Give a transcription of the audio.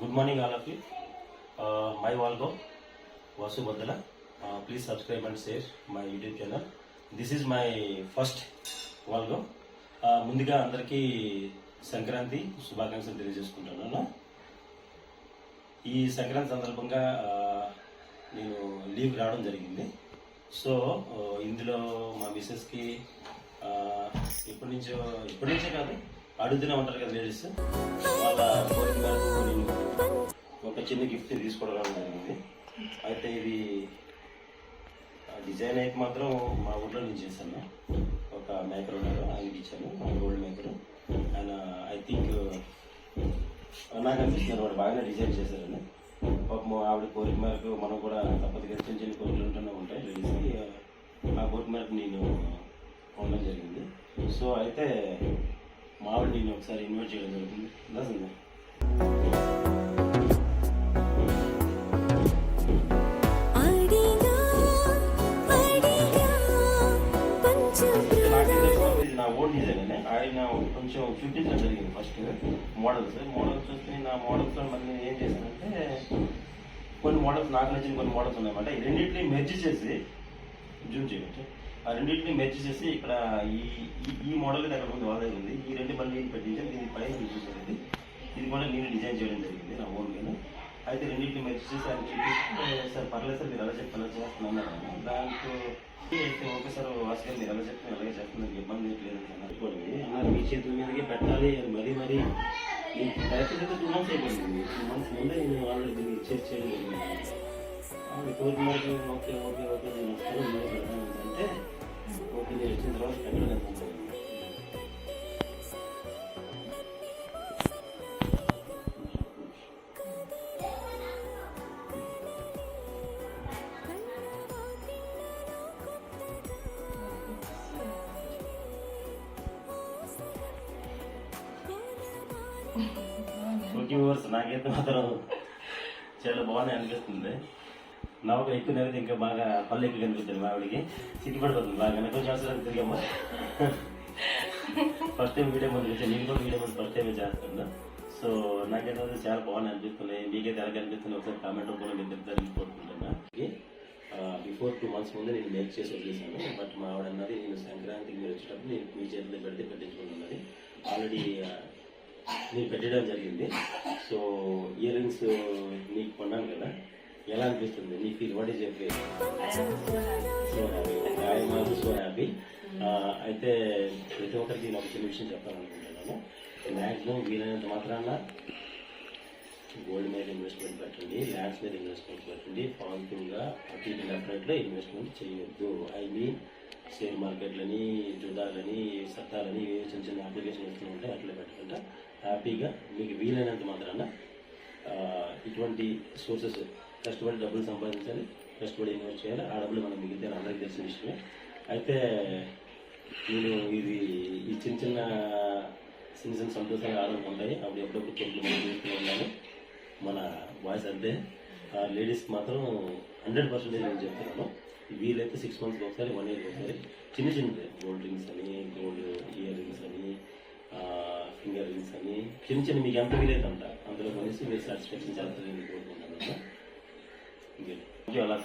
Good morning, all of you. My Valgo, Vasu Badala. Please subscribe and share my YouTube channel. This is my first Valgo. ముందుగా అందరికీ సంక్రాంతి శుభాకాంక్షలు తెలియజేసుకుంటున్నాను. ఈ సంక్రాంతి సందర్భంగా నేను లీవ్ రావడం జరిగింది. సో ఇందులో మా మిస్సెస్కి ఇప్పటి నుంచే కాదు అడుగుతూనే ఉంటారు కదా లేడీస్, వాళ్ళ కోరిక మేరకు నేను ఒక చిన్న గిఫ్ట్ తీసుకోవడం జరిగింది. అయితే ఇది డిజైన్ అయితే మాత్రం మా ఊళ్ళో నుంచి చేశాను. ఒక మేకర్ ఉన్నారు, ఆయనకి ఇచ్చాను, గోల్డ్ మేకర్. ఆయన ఐ థింక్ నాకు అనిపిస్తున్నారు వాడు బాగానే డిజైన్ చేశారని. పాపం ఆవిడ కోరిక మేరకు మనం కూడా తప్పదుగా చిన్న చిన్న కోరికలు ఉంటూనే ఉంటాయి లేడీస్కి. ఆ కోరిక మేరకు నేను ఉండడం జరిగింది. సో అయితే మా ఆవిడ నేను ఒకసారి ఇన్వైట్ చేయడం జరుగుతుంది. రాసిందా నా ఓన్ డిజైన్ ఆయన కొంచెం చూపించడం జరిగింది. ఫస్ట్ మోడల్స్ చూస్తే నా మోడల్స్లో మళ్ళీ ఏం చేశానంటే కొన్ని మోడల్స్ నాకు నచ్చిన కొన్ని మోడల్స్ ఉన్నాయన్నమాట. ఈ రెండింటిని మెర్జ్ చేసి జూమ్ చేయవచ్చు. ఆ రెండింటిని మెర్జ్ చేసి ఇక్కడ ఈ మోడల్ అక్కడ ఉంది, వాళ్ళ దగ్గర ఉంది. ఈ రెండు మళ్ళీ పెట్టించాను. దీని పైన చూసేది ఇది కూడా నేను డిజైన్ చేయడం జరిగింది నా ఓన్గా. అయితే రెండింటిని మెర్జ్ చేసి ఆయన చూపిస్తే సార్ పర్లేదు సార్ మీరు ఎలా చెప్తారో చేస్తున్నాను. దాంతో అయితే ఓకే సార్ వాసుగా మీరు ఎలా చెప్తున్నారు అలాగే చేస్తున్నారు, ఇబ్బంది లేదు అనుకోండి అన్నారు. మీ చేతుల మీదకి పెట్టాలి మరీ డైరెక్ట్ 2 months అయిపోయింది. 2 months ముందే నేను ఆల్రెడీ దీన్ని చేయడం జరిగింది. కోరిక ఓకే నేను వస్తాను అంటే ఓకే నేను వచ్చిన తర్వాత పెట్టడం అనుకుంటున్నాను. ఓకే వ్యూవర్స్, నాకైతే మాత్రం చాలా బాగానే అనిపిస్తుంది. నవ్వు ఎక్కువ నవ్వితే ఇంకా బాగా పళ్ళు ఎక్కువ కనిపిస్తుంది. మా ఆవిడికి సిగ్గుపడిపోతుంది బాగా. కొంచెం అవసరం తిరిగమ్మా. ఫస్ట్ టైం వీడియో ముందు వచ్చాను, నేను కూడా వీడియో ముందు ఫస్ట్ టైం చేస్తున్నా. సో నాకైతే చాలా బాగానే అనిపిస్తుంది. మీకైతే ఎలా కనిపిస్తుంది ఒకసారి కామెంట్ రూపంలో నేను చెప్తారని కోరుకుంటున్నా. బిఫోర్ 2 months ముందే నేను మేక్ చేసి వదిలేసాను. బట్ మా ఆవిడ అన్నది నేను సంక్రాంతికి మీరు వచ్చేటప్పుడు నేను మీ చేతిలో పెడితే పెట్టించుకుంటున్నది. ఆల్రెడీ నేను పెట్టడం జరిగింది. సో ఇయర్ రింగ్స్ నీకు కొన్నాను కదా, ఎలా అనిపిస్తుంది నీ feel? What is your feel? So happy, I'm also so happy. అయితే ప్రతి ఒక్కరికి నేను ఒక చిన్న విషయం చెప్పాలనుకుంటున్నాను. మ్యాక్సిమం వీలైనంత మాత్రాన గోల్డ్ మీద ఇన్వెస్ట్మెంట్ పెట్టండి, ల్యాండ్స్ మీద ఇన్వెస్ట్మెంట్ పెట్టండి. ఫాల్తుగా అటు ఇటు లెఫ్ట్ ఇన్వెస్ట్మెంట్ చేయొద్దు. ఐ మీన్ షేర్ మార్కెట్లని, జుడాలని, సట్టాలని, చిన్న చిన్న అప్లికేషన్ వస్తూ ఉంటాయి, అట్లా పెట్టకుండా హ్యాపీగా మీకు వీలైనంత మాత్రాన ఇటువంటి సోర్సెస్ కష్టపడి డబ్బులు సంపాదించాలి, కష్టపడి ఇన్వెస్ట్ చేయాలి. ఆ డబ్బులు మనం మిగిలితే అందరికీ తెలిసిన విషయమే. అయితే నేను ఈ చిన్న సంతోషాలు ఆడుకుంటాయి. అప్పుడు ఎప్పుడప్పుడు కొంచెం చూస్తూ ఉన్నాను. మన బాయ్స్ అంతే, లేడీస్కి మాత్రం 100% నేను చెప్తున్నాను. వీలైతే 6 months ఒకసారి, 1 year ఒకసారి చిన్న గోల్డ్ రింగ్స్ అని, గోల్డ్ ఇయర్ రింగ్స్ అని, ఫింగర్ రింగ్స్ అని చిన్న మీకు ఎంత వీలైతే అంట అందులో కొనేసి మీరు సాటిస్ఫాక్షన్ చేస్తారని కోరుకుంటున్నాను. అలా